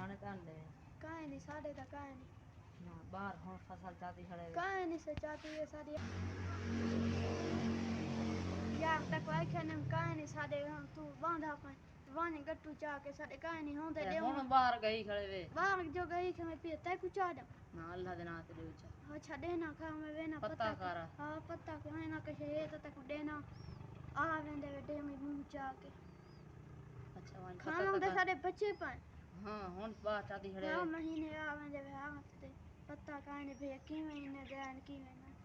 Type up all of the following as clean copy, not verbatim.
दाने तन दे काहे नहीं साढ़े तक काहे नहीं ना बाहर हुन फसल चाती खड़े काहे नहीं से चाहती है सारी यार तक वाई खाने में काहे नहीं साढ़े हम तू बांधा पर वाने गट्टू चा के साढ़े काहे नहीं होंदे दे हुन बाहर गई खड़े वे बाहर जो गई के मैं पिए तय कुछ आ ना अल्लाह दे नाम ते दे उचा अच्छा देना खा मैं वेना पत्ता करा हां पत्ता के है ना कहे ये तक देना आ वेंदे वेडे में मुंह चा के अच्छा वन खाना दे साढ़े बच्चे पर हां हुन बाहर चाती खड़े हां महीने आ वेंदे वे आते पत्ता काहे ने भे की महीने जान की महीना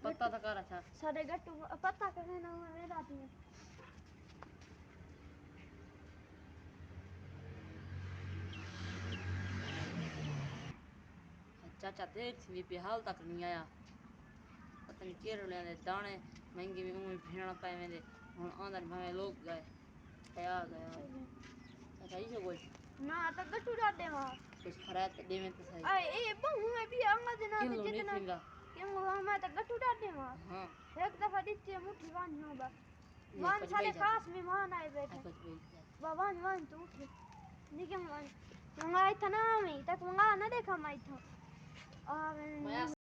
पत्ता तो करा था साढ़े गट्टू पत्ता कहे ना वेला दी चाचा देख भी पे हाल तक नहीं आया पता नहीं केरले दे दाने महंगे भी उम्र भेणा पाए मेरे हुन आंदर भावे लोग गए आ गया चाचा ये बोल ना तो गट्टू डाडे वहां कुछ खराब ते देवे तो सही ए बहु में भी आंगा देना किलो नहीं जितना थिंगा क्यों मैं तो गट्टू डाडे वहां हां एक दफा दिखे मुट्ठी वान हो बा ये वान कुछ सारे भाई खास मेहमान आए बैठे कुछ भाई वान वान तू उठ निके वान मंगाई था ना मैं तक मंगा ना देखा मैं था आ मैं